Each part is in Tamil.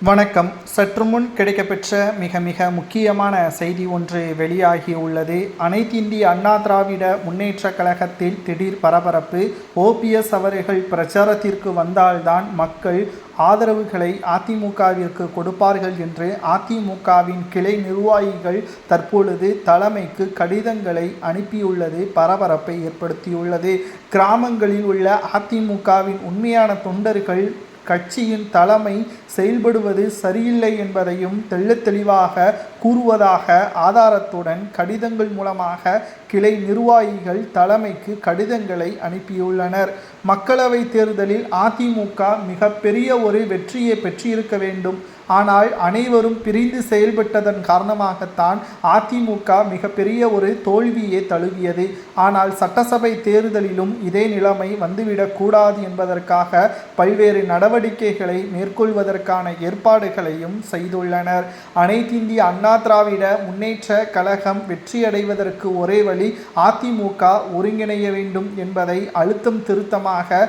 வணக்கம். சற்று முன் கிடைக்கப்பெற்ற மிக முக்கியமான செய்தி ஒன்று வெளியாகி உள்ளது. அனைத்திந்திய அண்ணா திராவிட முன்னேற்ற கழகத்தில் திடீர் பரபரப்பு. ஓபிஎஸ் அவர்கள் பிரச்சாரத்திற்கு வந்தால்தான் மக்கள் ஆதரவுகளை அதிமுகவிற்கு கொடுப்பார்கள் என்று அதிமுகவின் கிளை நிர்வாகிகள் தற்பொழுது தலைமைக்கு கடிதங்களை அனுப்பியுள்ளது பரபரப்பை ஏற்படுத்தியுள்ளது. கிராமங்களில் உள்ள அதிமுகவின் உண்மையான தொண்டர்கள் கட்சியின் தலைமை செயல்படுவது சரியில்லை என்பதையும் தெளிவாக கூறுவதாக ஆதாரத்துடன் கடிதங்கள் மூலமாக கிளை நிர்வாகிகள் தலைமைக்கு கடிதங்களை அனுப்பியுள்ளனர். மக்களவை தேர்தலில் அதிமுக மிகப்பெரிய ஒரு வெற்றியை பெற்றிருக்க வேண்டும். ஆனால் அனைவரும் பிரிந்து செயல்பட்டதன் காரணமாகத்தான் அதிமுக மிகப்பெரிய ஒரு தோல்வியை தழுவியது. ஆனால் சட்டசபை தேர்தலிலும் இதே நிலைமை வந்துவிடக்கூடாது என்பதற்காக பல்வேறு நடவடிக்கைகளை மேற்கொள்வதற்கான ஏற்பாடுகளையும் செய்துள்ளனர். அனைத்திந்திய அண்ணா திராவிட முன்னேற்ற கழகம் வெற்றியடைவதற்கு ஒரே வழி அதிமுக ஒருங்கிணைய வேண்டும் என்பதை அழுத்தம் திருத்தமாக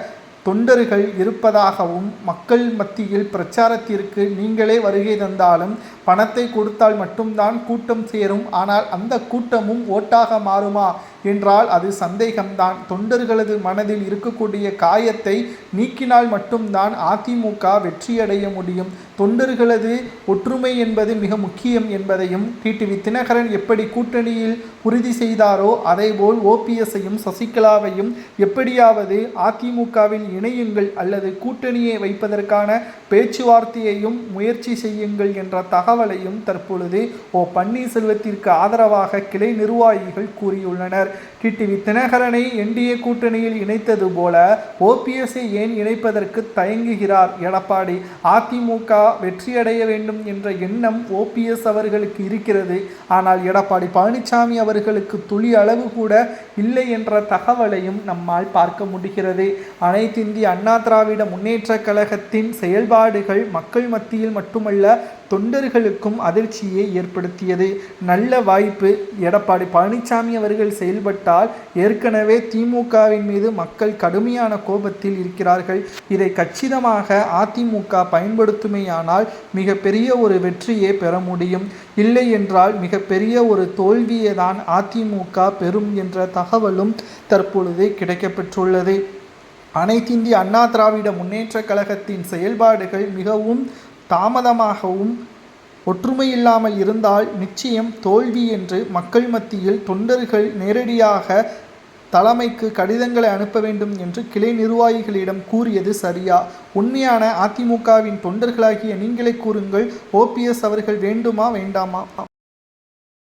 தொண்டர்கள் இருப்பதாகவும், மக்கள் மத்தியில் பிரச்சாரத்திற்கு நீங்களே வருகை தந்தாலும் பணத்தை கொடுத்தால் மட்டும்தான் கூட்டம் சேரும், ஆனால் அந்த கூட்டமும் ஓட்டாக மாறுமா என்றால் அது சந்தேகம்தான். தொண்டர்களது மனதில் இருக்கக்கூடிய காயத்தை நீக்கினால் மட்டும்தான் அதிமுக வெற்றியடைய முடியும். தொண்டர்களது ஒற்றுமை என்பது மிக முக்கியம் என்பதையும் டிடிவி தினகரன் எப்படி கூட்டணியில் உறுதி செய்தாரோ அதேபோல் ஓபிஎஸ்ஸையும் சசிகலாவையும் எப்படியாவது அதிமுகவில் இணையுங்கள் அல்லது கூட்டணியை வைப்பதற்கான பேச்சுவார்த்தையையும் முயற்சி செய்யுங்கள் என்ற தகவலையும் தற்பொழுது பன்னீர்செல்வத்திற்கு ஆதரவாக கிளை நிர்வாகிகள் கூறியுள்ளனர். டிடிவி தினகரனை என்டிஏ கூட்டணியில் இணைத்தது போல ஓபிஎஸ்ஐ ஏன் இணைப்பதற்கு தயங்குகிறார் எடப்பாடி? அதிமுக வெற்றியடைய வேண்டும் என்ற எண்ணம் ஓபிஎஸ் அவர்களுக்கு இருக்கிறது. ஆனால் எடப்பாடி பழனிசாமி அவர்களுக்கு துளி அளவு கூட இல்லை என்ற தகவலையும் நம்மால் பார்க்க முடிகிறது. அனைத்திந்திய அண்ணா திராவிட முன்னேற்ற கழகத்தின் செயல்பாடுகள் மக்கள் மத்தியில் மட்டுமல்ல தொண்டர்களுக்கும் அதிர்ச்சியை ஏற்படுத்தியது. நல்ல வாய்ப்பு. எடப்பாடி பழனிசாமி அவர்கள் செயல்பட்டால் ஏற்கனவே திமுகவின் மீது மக்கள் கடுமையான கோபத்தில் இருக்கிறார்கள். இதை கச்சிதமாக அதிமுக பயன்படுத்துமையானால் மிகப்பெரிய ஒரு வெற்றியை பெற முடியும். இல்லை என்றால் மிகப்பெரிய ஒரு தோல்வியை தான் அதிமுக பெறும் என்ற தகவலும் தற்பொழுது கிடைக்கப்பெற்றுள்ளது. அனைத்திந்திய அண்ணா திராவிட முன்னேற்ற கழகத்தின் செயல்பாடுகள் மிகவும் தாமதமாகவும் ஒற்றுமை இல்லாமல் இருந்தால் நிச்சயம் தோல்வி என்று மக்கள் மத்தியில் தொண்டர்கள் நேரடியாக தலைமைக்கு கடிதங்களை அனுப்ப வேண்டும் என்று கிளை நிர்வாகிகளிடம் கூறியது சரியா? உண்மையான அதிமுகவின் தொண்டர்களாகிய நீங்களே கூறுங்கள், ஓபிஎஸ் அவர்கள் வேண்டுமா வேண்டாமா?